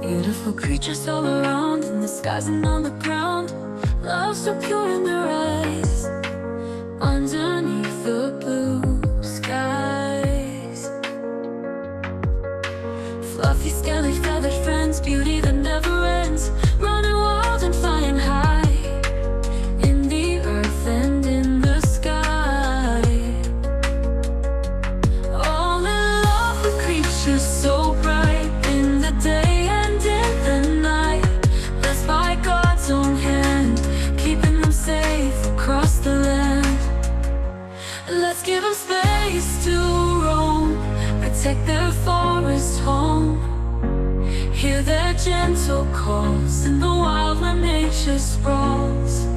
Beautiful creatures all around, in the skies and on the ground. Love so pure in their eyes, underneath the blue skies. Fluffy, scaly, feathered friends, beauty that never ends, running wild and flying high, in the earth and in the sky. All in love with creatures so bright, in the day and in the night, blessed by God's own hand, keeping them safe across the land. Let's give them space to roam, protect their forest home, hear their gentle calls in the wild where nature sprawls.